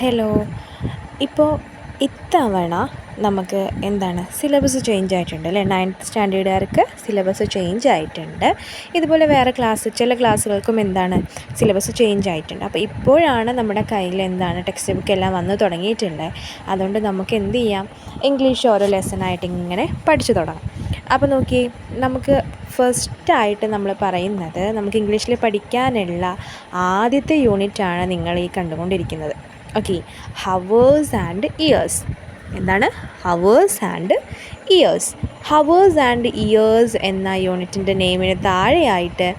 Hello. ഇപ്പോൾ ഇത്തവണ നമുക്ക് സിലബസ് ചേഞ്ച് ആയിട്ടുണ്ട് അല്ലേ? 9th സ്റ്റാൻഡേർഡുകാർക്ക് സിലബസ് ചേഞ്ച് ആയിട്ടുണ്ട്. ഇതുപോലെ വേറെ ചില ക്ലാസ്സുകൾക്കും സിലബസ് ചേഞ്ച് ആയിട്ടുണ്ട്. അപ്പോൾ ഇപ്പോഴാണ് നമ്മുടെ കയ്യിൽ ടെക്സ്റ്റ് ബുക്ക് എല്ലാം വന്ന് തുടങ്ങിയിട്ടുണ്ട്. അതുകൊണ്ട് നമുക്ക് എന്ത് ചെയ്യാം, ഇംഗ്ലീഷ് ഓരോ ലെസണായിട്ട് ഇങ്ങനെ പഠിച്ചു തുടങ്ങാം. അപ്പോൾ നോക്കി, നമുക്ക് ഫസ്റ്റായിട്ട് നമ്മൾ പറയുന്നത്, നമുക്ക് ഇംഗ്ലീഷിൽ പഠിക്കാനുള്ള ആദ്യത്തെ യൂണിറ്റാണ് നിങ്ങൾ ഈ കണ്ടുകൊണ്ടിരിക്കുന്നത്. Okay, hours and years. Hours and years. Hours and years എന്ന യൂണിറ്റിൻ്റെ നെയിമിന് താഴെയായിട്ട്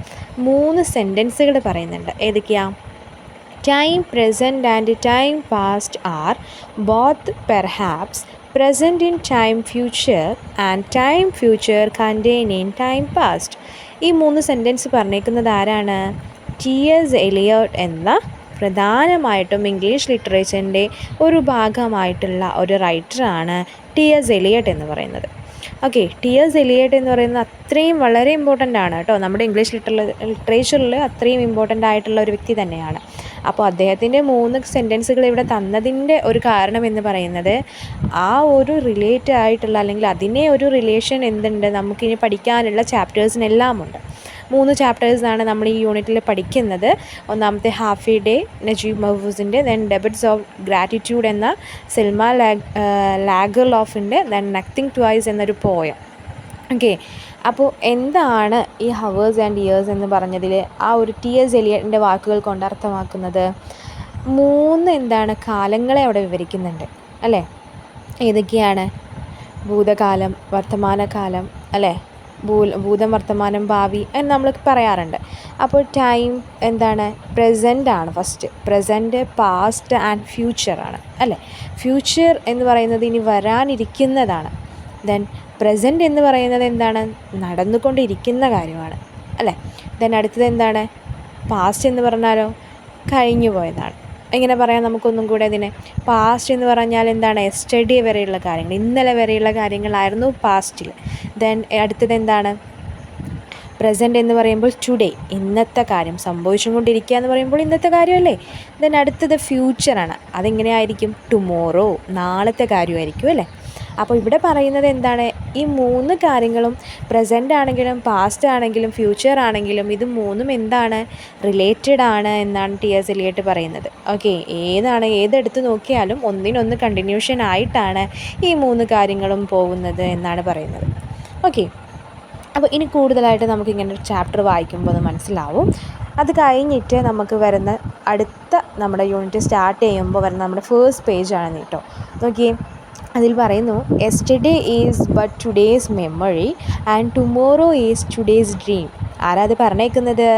3 സെൻറ്റൻസുകൾ പറയുന്നുണ്ട്. ഏതൊക്കെയാ? Time present and time past are both perhaps present in time future and time future contain in time past. ഈ 3 സെൻറ്റൻസ് പറഞ്ഞേക്കുന്നത് ആരാണ്? ടി.എസ്. എലിയട്ട് എന്ന പ്രധാനമായിട്ടും ഇംഗ്ലീഷ് ലിറ്ററേച്ചറിൻ്റെ ഒരു ഭാഗമായിട്ടുള്ള ഒരു റൈറ്ററാണ് ടി.എസ്. എലിയട്ട് എന്ന് പറയുന്നത്. Okay, TS. എലിയട്ട് എന്ന് പറയുന്നത് അത്രയും വളരെ ഇമ്പോർട്ടൻ്റ് ആണ് കേട്ടോ. നമ്മുടെ ഇംഗ്ലീഷ് ലിറ്ററേച്ചറിൽ അത്രയും ഇമ്പോർട്ടൻ്റ് ആയിട്ടുള്ള ഒരു വ്യക്തി തന്നെയാണ്. അപ്പോൾ അദ്ദേഹത്തിൻ്റെ 3 സെൻറ്റൻസുകൾ ഇവിടെ തന്നതിൻ്റെ ഒരു കാരണം എന്ന് പറയുന്നത്, ആ ഒരു റിലേറ്റ് ആയിട്ടുള്ള, അല്ലെങ്കിൽ അതിനെ ഒരു റിലേഷൻ നമുക്കിനി പഠിക്കാനുള്ള ചാപ്റ്റേഴ്സിനെല്ലാം ഉണ്ട്. 3 ചാപ്റ്റേഴ്സാണ് നമ്മൾ ഈ യൂണിറ്റിൽ പഠിക്കുന്നത്. ഒന്നാമത്തെ ഹാഫി ഡേ നജീബ് മഹ്ഫൂസിൻ്റെ, ദെൻ ഡെബിറ്റ്സ് ഓഫ് ഗ്രാറ്റിറ്റ്യൂഡ് എന്ന സെൽമ ലാഗർലോഫിൻ്റെ, ദെൻ നത്തിങ് ട്വൈസ് എന്നൊരു പോയം. ഓക്കെ, അപ്പോൾ എന്താണ് ഈ ഹവേഴ്സ് ആൻഡ് ഇയേഴ്സ് എന്ന് പറഞ്ഞതിൽ ആ ഒരു ടി.എസ്. എലിയട്ടിൻ്റെ വാക്കുകൾ കൊണ്ട് അർത്ഥമാക്കുന്നത്? 3 കാലങ്ങളെ അവിടെ വിവരിക്കുന്നുണ്ട് അല്ലേ? ഏതൊക്കെയാണ്? ഭൂതകാലം, വർത്തമാനകാലം അല്ലേ? ഭൂതം, വർത്തമാനം, ഭാവി എന്ന് നമ്മൾ പറയാറുണ്ട്. അപ്പോൾ ടൈം പ്രസൻ്റ് ആണ്. ഫസ്റ്റ് പ്രസൻറ്റ്, പാസ്റ്റ് ആൻഡ് ഫ്യൂച്ചറാണ് അല്ലേ? ഫ്യൂച്ചർ എന്ന് പറയുന്നത് ഇനി വരാനിരിക്കുന്നതാണ്. ദെൻ പ്രസൻറ്റ് എന്ന് പറയുന്നത് നടന്നുകൊണ്ടിരിക്കുന്ന കാര്യമാണ് അല്ലേ? ദെൻ അടുത്തത് പാസ്റ്റ് എന്ന് പറഞ്ഞാലോ കഴിഞ്ഞു പോയതാണ്. എങ്ങനെ പറയാം നമുക്കൊന്നും കൂടെ ഇതിനെ? പാസ്റ്റ് എന്ന് പറഞ്ഞാൽ യെസ്റ്റർഡേ വരെയുള്ള കാര്യങ്ങൾ, ഇന്നലെ വരെയുള്ള കാര്യങ്ങളായിരുന്നു പാസ്റ്റിൽ. ദെൻ അടുത്തത് പ്രസൻറ്റ് എന്ന് പറയുമ്പോൾ ടുഡേ, ഇന്നത്തെ കാര്യം, സംഭവിച്ചുകൊണ്ടിരിക്കുക എന്ന് പറയുമ്പോൾ ഇന്നത്തെ കാര്യമല്ലേ? ദെൻ അടുത്തത് ഫ്യൂച്ചറാണ്. അതെങ്ങനെയായിരിക്കും? ടുമോറോ, നാളത്തെ കാര്യമായിരിക്കും അല്ലേ? അപ്പോൾ ഇവിടെ പറയുന്നത് ഈ 3 കാര്യങ്ങളും പ്രസൻ്റ് ആണെങ്കിലും പാസ്റ്റ് ആണെങ്കിലും ഫ്യൂച്ചർ ആണെങ്കിലും ഇത് 3 റിലേറ്റഡ് ആണ് എന്നാണ് ടി.എസ്. എലിയട്ട് പറയുന്നത്. ഓക്കെ, ഏതെടുത്ത് നോക്കിയാലും ഒന്നിനൊന്ന് കണ്ടിന്യൂഷൻ ആയിട്ടാണ് ഈ 3 കാര്യങ്ങളും പോകുന്നത് എന്നാണ് പറയുന്നത്. ഓക്കെ, അപ്പോൾ ഇനി കൂടുതലായിട്ട് നമുക്കിങ്ങനെ ഒരു ചാപ്റ്റർ വായിക്കുമ്പോൾ അത് മനസ്സിലാവും. അത് കഴിഞ്ഞിട്ട് നമുക്ക് വരുന്ന അടുത്ത നമ്മുടെ യൂണിറ്റ് സ്റ്റാർട്ട് ചെയ്യുമ്പോൾ വരുന്ന നമ്മുടെ ഫസ്റ്റ് പേജാണ് കേട്ടോ. നോക്കിയേ, അതിൽ പറയുന്നു, yesterday is but today's memory and tomorrow is today's dream. ആരാ അത് പറഞ്ഞേക്കുന്നത്?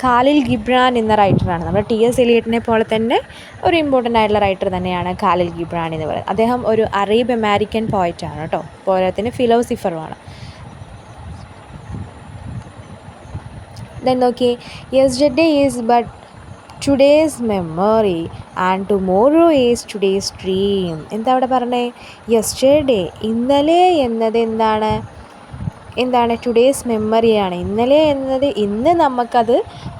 ഖാലിൽ ഗിബ്രാൻ എന്ന റൈറ്ററാണ്. നമ്മുടെ ടി.എസ്. എലിയട്ടിനെ പോലെ തന്നെ ഒരു ഇമ്പോർട്ടൻ്റ് ആയിട്ടുള്ള റൈറ്റർ തന്നെയാണ് ഖാലിൽ ഗിബ്രാൻ എന്ന് പറയുന്നത്. അദ്ദേഹം ഒരു അറേബ് അമേരിക്കൻ പോയറ്റാണ് കേട്ടോ. പോരാത്തിന് ഫിലോസഫറുമാണ്. ദെൻ നോക്കിയേ, yesterday is but today's memory and tomorrow is today's dream. എന്താ അവിടെ പറഞ്ഞേ? യെസ്റ്റർഡേ, ഇന്നലെ എന്നത് ടുഡേയ്സ് മെമ്മറിയാണ്. ഇന്നലെ എന്നത് ഇന്ന് നമുക്കത്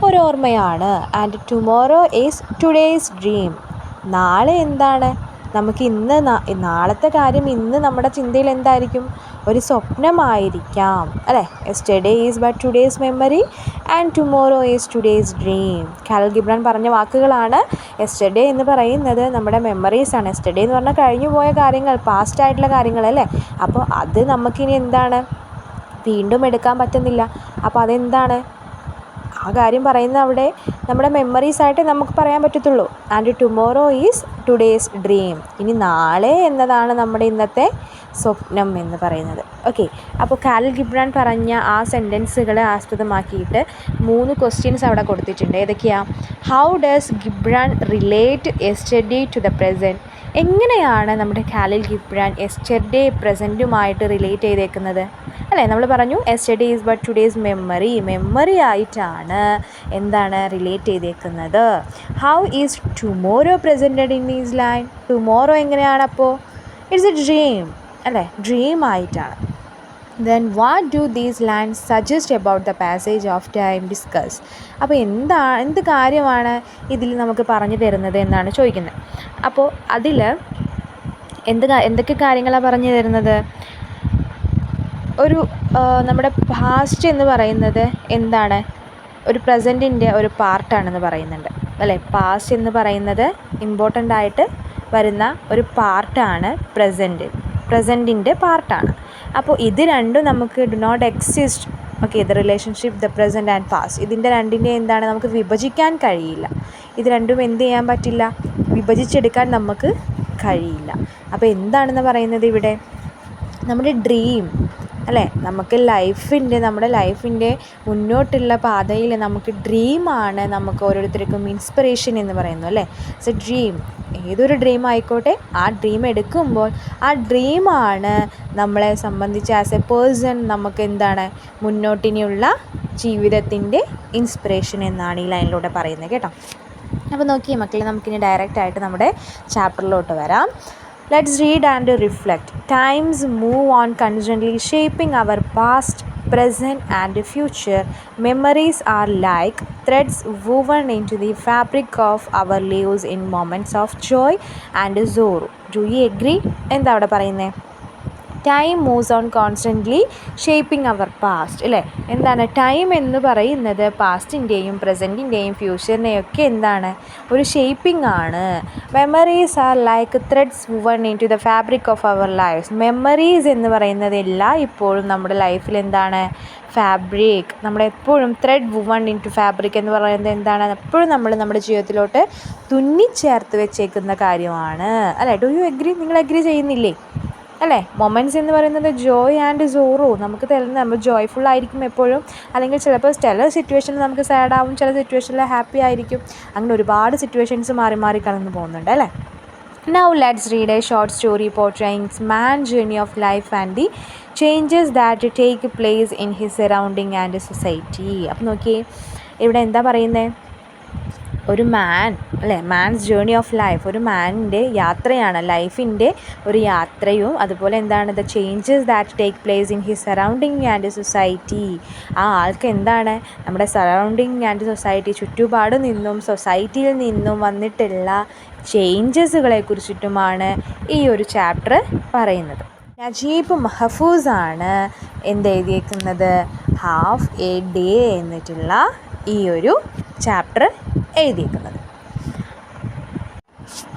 ഒരോർമ്മയാണ്. And tomorrow is today's dream. നാളെ നമുക്ക് നാളത്തെ കാര്യം ഇന്ന് നമ്മുടെ ചിന്തയിൽ എന്തായിരിക്കും? ഒരു സ്വപ്നമായിരിക്കാം അല്ലേ? Yesterday is but today's memory and tomorrow is today's dream. Khalil Gibran പറഞ്ഞ വാക്കുകളാണ്. യെസ്റ്റർഡേ എന്ന് പറയുന്നത് നമ്മുടെ മെമ്മറീസാണ്. യെസ്റ്റർഡേ എന്ന് പറഞ്ഞാൽ കഴിഞ്ഞു പോയ കാര്യങ്ങൾ, പാസ്റ്റ് ആയിട്ടുള്ള കാര്യങ്ങൾ അല്ലേ? അപ്പോൾ അത് നമുക്കിനി വീണ്ടും എടുക്കാൻ പറ്റുന്നില്ല. അപ്പോൾ ആ കാര്യം പറയുന്ന അവിടെ നമ്മുടെ മെമ്മറീസായിട്ട് നമുക്ക് പറയാൻ പറ്റത്തുള്ളൂ. And tomorrow is today's dream. ഇനി നാളെ എന്നതാണ് നമ്മുടെ ഇന്നത്തെ സ്വപ്നം എന്ന് പറയുന്നത്. ഓക്കെ, അപ്പോൾ ഖാലിൽ ഗിബ്രാൻ പറഞ്ഞ ആ സെൻറ്റൻസുകളെ ആസ്പദമാക്കിയിട്ട് 3 ക്വസ്റ്റ്യൻസ് അവിടെ കൊടുത്തിട്ടുണ്ട്. ഏതൊക്കെയാണ്? How does Gibran relate yesterday to the present? എങ്ങനെയാണ് നമ്മുടെ ഖാലിൽ ഗിബ്രാൻ യെസ്റ്റർഡേ പ്രസൻറ്റുമായിട്ട് റിലേറ്റ് ചെയ്തേക്കുന്നത് അല്ലേ? നമ്മൾ പറഞ്ഞു yesterday is but today's memory ആയിട്ടാണ് റിലേറ്റ് ചെയ്തേക്കുന്നത്. How is tomorrow presented in is line? Tomorrow എങ്ങനെയാണ്? അപ്പോൾ ഇറ്റ്സ് എ ഡ്രീം അല്ലേ? ഡ്രീം ആയിട്ടാണ്. Then what do these lines suggest about the passage of time discuss. അപ്പോൾ എന്ത് കാര്യമാണ് ഇതിൽ നമുക്ക് പറഞ്ഞു തരുന്നത് എന്നാണ് ചോദിക്കുന്നത്. അപ്പോൾ അതിൽ എന്തൊക്കെ കാര്യങ്ങളാണ് പറഞ്ഞു തരുന്നത്? ഒരു നമ്മുടെ പാസ്റ്റ് എന്ന് പറയുന്നത് എന്താണ്? ഒരു പ്രസൻറ്റിൻ്റെ ഒരു പാർട്ടാണെന്ന് പറയുന്നുണ്ട് അല്ലേ? പാസ്റ്റ് എന്ന് പറയുന്നത് ഇമ്പോർട്ടൻ്റ് ആയിട്ട് വരുന്ന ഒരു പാർട്ടാണ് പ്രസൻറ്റിൻ്റെ പാർട്ടാണ്. അപ്പോൾ ഇത് രണ്ടും നമുക്ക് do not exist. Okay, the relationship the present and past, ഇതിൻ്റെ രണ്ടിൻ്റെ എന്താണ് നമുക്ക് വിഭജിക്കാൻ കഴിയില്ല. ഇത് രണ്ടും എന്ത് ചെയ്യാൻ പറ്റില്ല? വിഭജിച്ചെടുക്കാൻ നമുക്ക് കഴിയില്ല. അപ്പോൾ എന്താണെന്ന് പറയുന്നത് ഇവിടെ? നമ്മുടെ ഡ്രീം അല്ലേ, നമുക്ക് നമ്മുടെ ലൈഫിൻ്റെ മുന്നോട്ടുള്ള പാതയിൽ നമുക്ക് ഡ്രീമാണ് നമുക്ക് ഓരോരുത്തർക്കും ഇൻസ്പിറേഷൻ എന്ന് പറയുന്നു അല്ലേ. സോ ഡ്രീം, ഏതൊരു ഡ്രീം ആയിക്കോട്ടെ, ആ ഡ്രീം എടുക്കുമ്പോൾ ആ ഡ്രീമാണ് നമ്മളെ സംബന്ധിച്ച് ആസ് എ പേഴ്സൺ നമുക്ക് എന്താണ് മുന്നോട്ടിനുള്ള ജീവിതത്തിൻ്റെ ഇൻസ്പിറേഷൻ എന്നാണ് ഈ ലൈനിലൂടെ പറയുന്നത് കേട്ടോ. അപ്പോൾ നോക്കിയേ മക്കളെ, നമുക്കിനി ഡയറക്റ്റായിട്ട് നമ്മുടെ ചാപ്റ്ററിലോട്ട് വരാം. Let's read and reflect. Times move on constantly, shaping our past, present and future. Memories are like threads woven into the fabric of our lives in moments of joy and sorrow. Do you agree? എന്താ അവിടെ പറയുന്നത്? Time moves on constantly shaping our past അല്ലേ. എന്താണ് time എന്ന് പറയുന്നത്? പാസ്റ്റിൻ്റെയും പ്രസൻറ്റിൻ്റെയും ഫ്യൂച്ചറിനെയും ഒക്കെ എന്താണ് ഒരു ഷേപ്പിംഗ് ആണ്. Memories are like threads woven into the fabric of our lives. Memories എന്ന് പറയുന്നത് ഇപ്പോഴും നമ്മുടെ ലൈഫിൽ എന്താണ് ഫാബ്രിക്, നമ്മളെപ്പോഴും thread woven into fabric എന്ന് പറയുന്നത് എന്താണ്? എപ്പോഴും നമ്മുടെ ജീവിതത്തിലോട്ട് തുന്നിച്ചേർത്ത് വെച്ചേക്കുന്ന കാര്യമാണ് അല്ലേ. Do you agree? നിങ്ങൾ എഗ്രി ചെയ്യുന്നില്ലേ അല്ലേ? മൊമെൻറ്റ്സ് എന്ന് പറയുന്നത് ജോയ് ആൻഡ് സോറോ നമുക്ക് തരുന്നത്. നമ്മൾ ജോയ്ഫുൾ ആയിരിക്കും എപ്പോഴും, അല്ലെങ്കിൽ ചിലപ്പോൾ ചില സിറ്റുവേഷനിൽ നമുക്ക് സാഡ് ആവും, ചില സിറ്റുവേഷനിൽ ഹാപ്പി ആയിരിക്കും. അങ്ങനെ ഒരുപാട് സിറ്റുവേഷൻസ് മാറി കടന്നു പോകുന്നുണ്ട് അല്ലേ. Now let's read a short story portraying man's journey of life and the changes that take place in his surrounding and society. അപ്പോൾ നോക്കിയേ, ഇവിടെ എന്താ പറയുന്നത്? ഒരു മാൻസ് ജേർണി ഓഫ് ലൈഫ്, ഒരു മാനിൻ്റെ യാത്രയാണ്, ലൈഫിൻ്റെ ഒരു യാത്രയും. അതുപോലെ എന്താണ്? The changes that take place in his surrounding and society. ആ ആൾക്ക് എന്താണ് നമ്മുടെ സറൗണ്ടിങ് ആൻഡ് സൊസൈറ്റി, ചുറ്റുപാട് നിന്നും സൊസൈറ്റിയിൽ നിന്നും വന്നിട്ടുള്ള ചേഞ്ചസുകളെ കുറിച്ചിട്ടുമാണ് ഈ ഒരു ചാപ്റ്റർ പറയുന്നത്. നജീബ് മഹഫൂസാണ് എന്തെഴുതിയേക്കുന്നത്? ഹാഫ് എ ഡേ എന്നിട്ടുള്ള ഈ ഒരു ചാപ്റ്റർ എഴുതിയേക്കുന്നത്.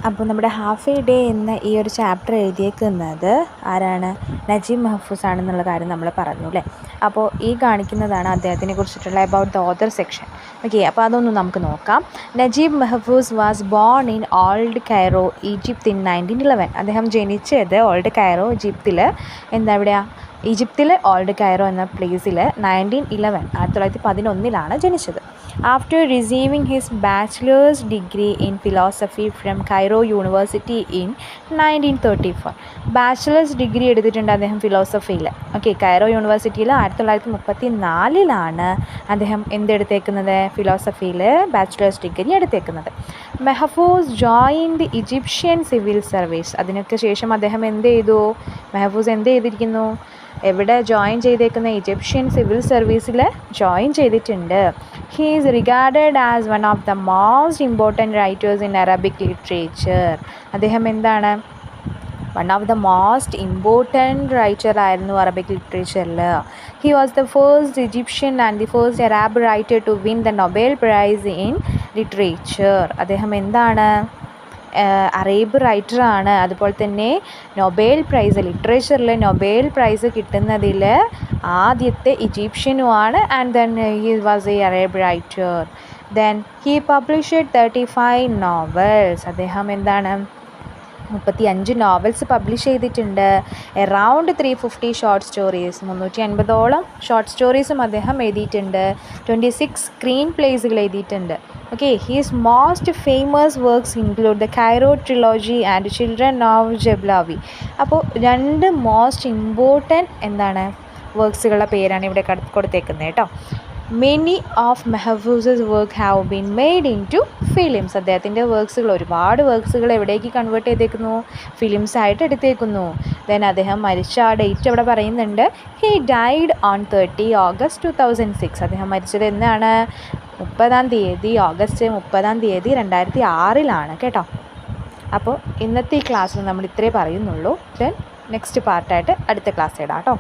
അപ്പോൾ നമ്മുടെ ഹാഫ് എ ഡേ എന്ന ഈ ഒരു ചാപ്റ്റർ എഴുതിയേക്കുന്നത് ആരാണ്? നജീബ് മഹഫൂസ് ആണെന്നുള്ള കാര്യം നമ്മൾ പറഞ്ഞു അല്ലേ. അപ്പോൾ ഈ കാണിക്കുന്നതാണ് അദ്ദേഹത്തിനെ കുറിച്ചിട്ടുള്ള about the author section. Okay, അപ്പോൾ അതൊന്നും നമുക്ക് നോക്കാം. Naguib Mahfouz was born in old Cairo, Egypt in 1911. അദ്ദേഹം ജനിച്ചത് ഓൾഡ് കൈറോ, ഈജിപ്തിൽ. ഈജിപ്തിൽ ഓൾഡ് കൈറോ എന്ന പ്ലേസിൽ 1911 ജനിച്ചത്. After receiving his bachelor's degree in philosophy from Cairo University in 1934. Bachelor's degree എടുത്തിട്ടുണ്ട് അദ്ദേഹം ഫിലോസഫിയിൽ. ഓക്കെ, കൈറോ യൂണിവേഴ്സിറ്റിയിൽ 1934 അദ്ദേഹം എന്തെടുത്തേക്കുന്നത്? ഫിലോസഫിയിൽ ബാച്ചിലേഴ്സ് ഡിഗ്രി എടുത്തേക്കുന്നത്. Mehfooz joined Egyptian civil service. അതിനൊക്കെ ശേഷം അദ്ദേഹം എന്ത് ചെയ്തു? മെഹഫൂസ് എന്ത് ചെയ്തിരിക്കുന്നു? എവിടെ ജോയിൻ ചെയ്തേക്കുന്ന? ഈജിപ്ഷ്യൻ സിവിൽ സർവീസിൽ ജോയിൻ ചെയ്തിട്ടുണ്ട്. He is regarded as one of the most important writers in Arabic literature. അദ്ദേഹം എന്താണ്? One of the most important writer ആയിരുന്നു അറബിക് ലിറ്ററേച്ചറിൽ. He was the first Egyptian and the first Arab writer to win the Nobel prize in literature. അദ്ദേഹം എന്താണ്? Arab റൈറ്ററാണ്. അതുപോലെ തന്നെ Nobel prize, ലിറ്ററേച്ചറിൽ നൊബേൽ പ്രൈസ് കിട്ടുന്നതിൽ ആദ്യത്തെ ഈജിപ്ഷ്യനുമാണ്. And then he was a അറേബ് writer. Then he published 35 novels. അദ്ദേഹം എന്താണ്? 35 നോവൽസ് പബ്ലിഷ് ചെയ്തിട്ടുണ്ട്. അറൗണ്ട് 350 ഷോർട്ട് സ്റ്റോറീസ്, 350ഓളം ഷോർട്ട് സ്റ്റോറീസും അദ്ദേഹം എഴുതിയിട്ടുണ്ട്. 26 സ്ക്രീൻ പ്ലേസുകൾ എഴുതിയിട്ടുണ്ട്. Okay, his most famous works include the Cairo trilogy and children of Gebelawi. അപ്പോൾ 2 മോസ്റ്റ് ഇമ്പോർട്ടൻറ്റ് വർക്ക്സുകളുടെ പേരാണ് ഇവിടെ കൊടുത്തേക്കുന്നത് കേട്ടോ. Many of Mahfouz's work have been made into films. അദ്ദേഹത്തിൻ്റെ വർക്ക്സുകൾ, ഒരുപാട് വർക്ക്സുകൾ എവിടേക്ക് കൺവേർട്ട് ചെയ്തേക്കുന്നു? ഫിലിംസ് ആയിട്ട് എടുത്തേക്കുന്നു. ദെൻ അദ്ദേഹം മരിച്ച ആ ഡേറ്റ് അവിടെ പറയുന്നുണ്ട്. He died on 30 August 2006. അദ്ദേഹം മരിച്ചത് എന്നാണ്? 30 ഓഗസ്റ്റ് 30 2006 കേട്ടോ. അപ്പോൾ ഇന്നത്തെ ഈ ക്ലാസ്സിൽ നമ്മൾ ഇത്രേ പറയുന്നുള്ളൂ. ദെൻ നെക്സ്റ്റ് പാർട്ടായിട്ട് അടുത്ത ക്ലാസ് ഇടാം കേട്ടോ.